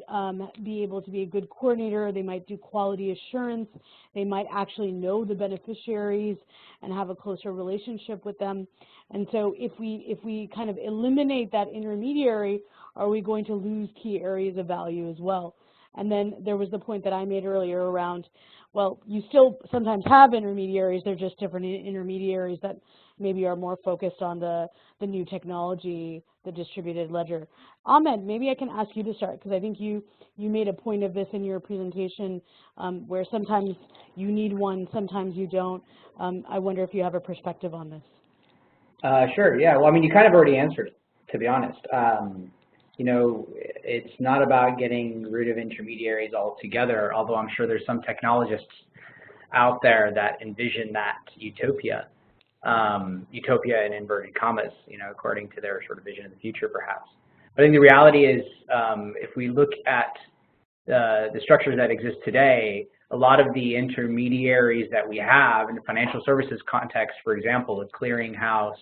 be able to be a good coordinator, they might do quality assurance, they might actually know the beneficiaries and have a closer relationship with them. And so if we kind of eliminate that intermediary, are we going to lose key areas of value as well? And then there was the point that I made earlier around, well, you still sometimes have intermediaries, they're just different intermediaries that maybe are more focused on the new technology, the distributed ledger. Ahmed, maybe I can ask you to start, because I think you made a point of this in your presentation where sometimes you need one, sometimes you don't. I wonder if you have a perspective on this. Sure, yeah. Well, I mean, you kind of already answered it, to be honest. It's not about getting rid of intermediaries altogether, although I'm sure there's some technologists out there that envision that utopia. Utopia in inverted commas, according to their sort of vision of the future, perhaps. But I think the reality is, if we look at the structures that exist today, a lot of the intermediaries that we have in the financial services context, for example, a clearinghouse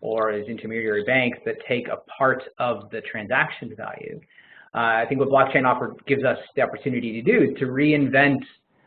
or as intermediary banks that take a part of the transaction value, I think what blockchain gives us the opportunity to do is to reinvent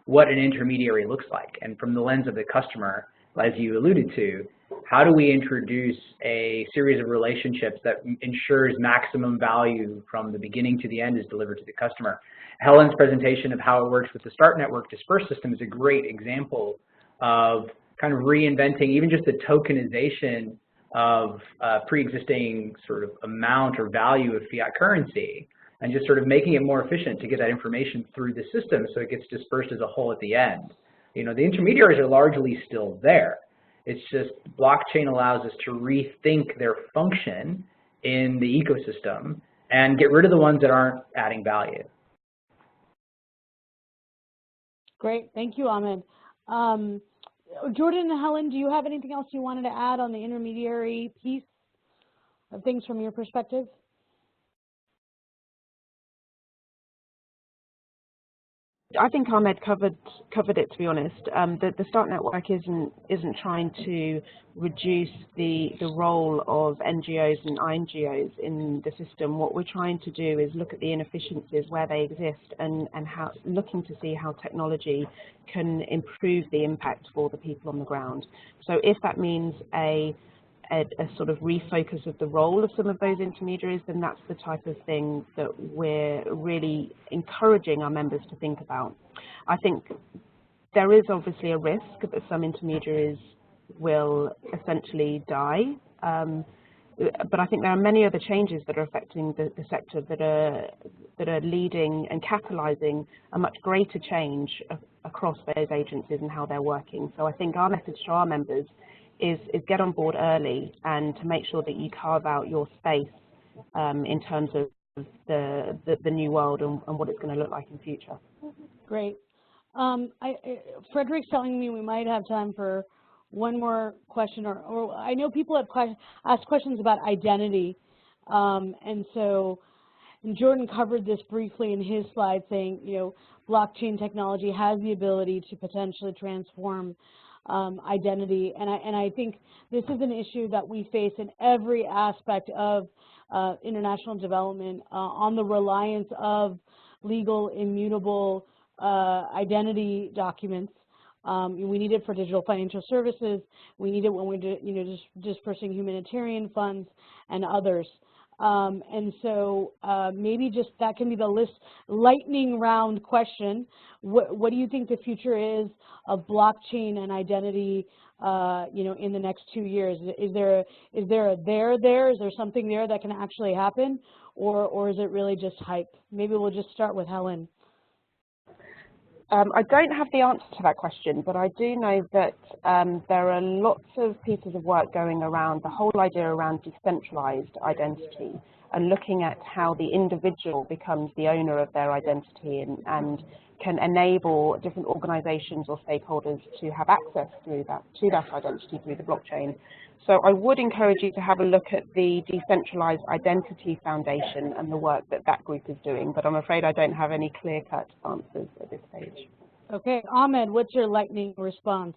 what an intermediary looks like. And from the lens of the customer, as you alluded to, how do we introduce a series of relationships that ensures maximum value from the beginning to the end is delivered to the customer? Helen's presentation of how it works with the START network dispersed system is a great example of kind of reinventing even just the tokenization of pre-existing sort of amount or value of fiat currency, and just sort of making it more efficient to get that information through the system so it gets dispersed as a whole at the end. You know, the intermediaries are largely still there. It's just blockchain allows us to rethink their function in the ecosystem and get rid of the ones that aren't adding value. Great, thank you, Ahmed. Jordan and Helen, do you have anything else you wanted to add on the intermediary piece of things from your perspective? I think Ahmed covered it, to be honest. The START network isn't trying to reduce the role of NGOs and INGOs in the system. What we're trying to do is look at the inefficiencies where they exist and looking to see how technology can improve the impact for the people on the ground. So if that means a sort of refocus of the role of some of those intermediaries, then that's the type of thing that we're really encouraging our members to think about. I think there is obviously a risk that some intermediaries will essentially die, but I think there are many other changes that are affecting the sector that are leading and catalyzing a much greater change across those agencies and how they're working. So I think our message to our members is get on board early and to make sure that you carve out your space in terms of the new world and what it's going to look like in future. Great. Frederick's telling me we might have time for one more question, or I know people have asked questions about identity, and Jordan covered this briefly in his slide, saying, you know, blockchain technology has the ability to potentially transform identity, and I think this is an issue that we face in every aspect of international development, on the reliance of legal, immutable identity documents. We need it for digital financial services. We need it when we're dispersing humanitarian funds and others. Maybe just that can be the lightning round question. What do you think the future is of blockchain and identity, in the next 2 years? Is there a there? Is there something there that can actually happen, or is it really just hype? Maybe we'll just start with Helen. I don't have the answer to that question, but I do know that there are lots of pieces of work going around the whole idea around decentralized identity and looking at how the individual becomes the owner of their identity and can enable different organizations or stakeholders to have access to that identity through the blockchain. So I would encourage you to have a look at the Decentralized Identity Foundation and the work that group is doing, but I'm afraid I don't have any clear-cut answers at this stage. Okay, Ahmed, what's your lightning response?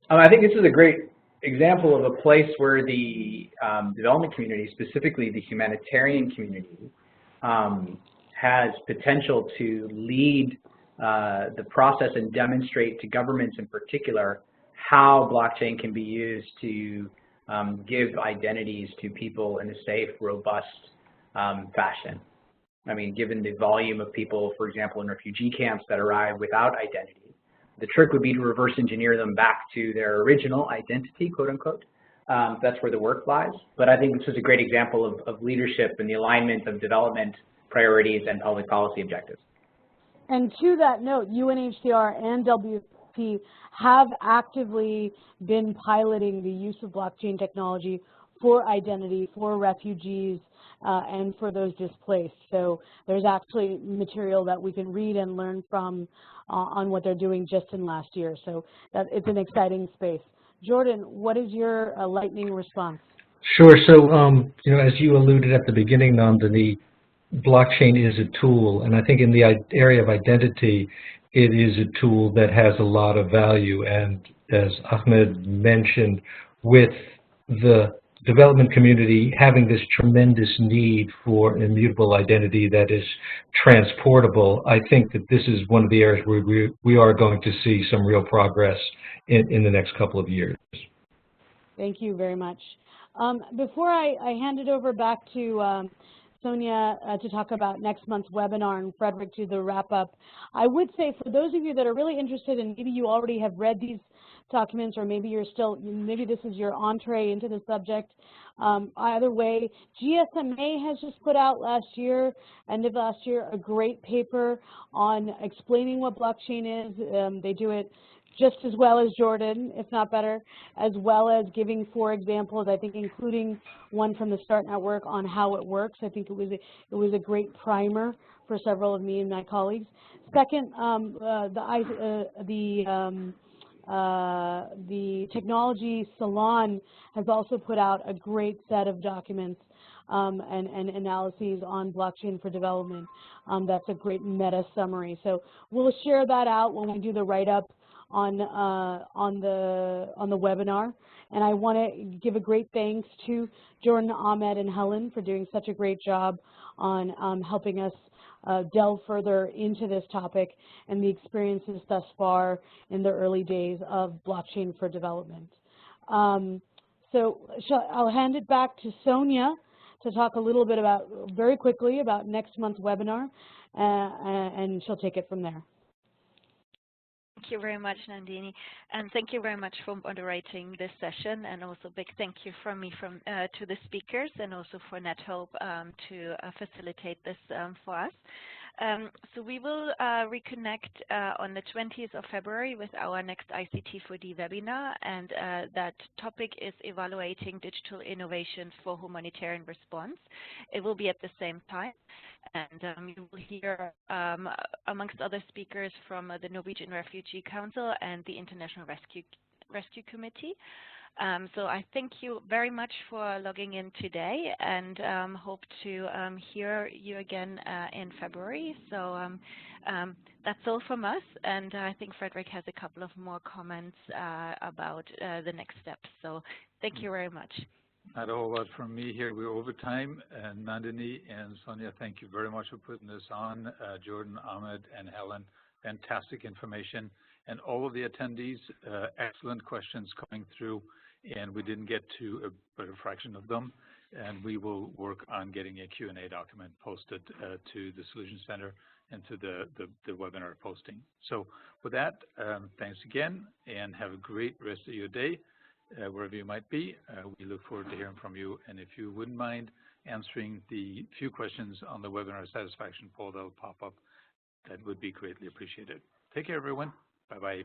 I think this is a great example of a place where the development community, specifically the humanitarian community, has potential to lead the process and demonstrate to governments in particular how blockchain can be used to give identities to people in a safe, robust fashion. I mean, given the volume of people, for example, in refugee camps that arrive without identity, the trick would be to reverse engineer them back to their original identity, quote unquote. That's where the work lies. But I think this is a great example of leadership and the alignment of development priorities and public policy objectives. And to that note, UNHCR and WFP have actively been piloting the use of blockchain technology for identity, for refugees, and for those displaced. So there's actually material that we can read and learn from on what they're doing just in last year. So it's an exciting space. Jordan, what is your lightning response? Sure. So, as you alluded at the beginning, Nandini, blockchain is a tool, and I think in the area of identity, it is a tool that has a lot of value. And as Ahmed mentioned, with the development community having this tremendous need for immutable identity that is transportable, I think that this is one of the areas where we are going to see some real progress in the next couple of years. Thank you very much. Before I hand it over back to Sonia to talk about next month's webinar and Frederick to the wrap-up, I would say for those of you that are really interested and maybe you already have read these documents, or maybe you're still, maybe this is your entree into the subject. Either way, GSMA has just put out end of last year, a great paper on explaining what blockchain is. They do it just as well as Jordan, if not better, as well as giving 4 examples, I think including one from the START Network on how it works. I think it was a great primer for several of me and my colleagues. Second, the Technology Salon has also put out a great set of documents and analyses on blockchain for development. That's a great meta summary. So we'll share that out when we do the write-up on the webinar. And I want to give a great thanks to Jordan, Ahmed, and Helen for doing such a great job on helping us delve further into this topic and the experiences thus far in the early days of blockchain for development. So I'll hand it back to Sonia to talk a little bit about, very quickly, about next month's webinar, and she'll take it from there. Thank you very much, Nandini, and thank you very much for moderating this session, and also big thank you from me to the speakers, and also for NetHope to facilitate this for us. So we will reconnect on the 20th of February with our next ICT4D webinar, and that topic is evaluating digital innovations for humanitarian response. It will be at the same time, and you will hear, amongst other speakers, from the Norwegian Refugee Council and the International Rescue Committee. So I thank you very much for logging in today, and hope to hear you again in February. So that's all from us, and I think Frederick has a couple of more comments about the next steps. So thank you very much. Not a whole lot from me here. We're over time, and Nandini and Sonia, thank you very much for putting this on. Jordan, Ahmed, and Helen, fantastic information. And all of the attendees, excellent questions coming through, and we didn't get to a fraction of them. And we will work on getting a Q&A document posted to the Solutions Center and to the webinar posting. So with that, thanks again, and have a great rest of your day, wherever you might be. We look forward to hearing from you, and if you wouldn't mind answering the few questions on the webinar satisfaction poll that will pop up, that would be greatly appreciated. Take care, everyone. Bye-bye.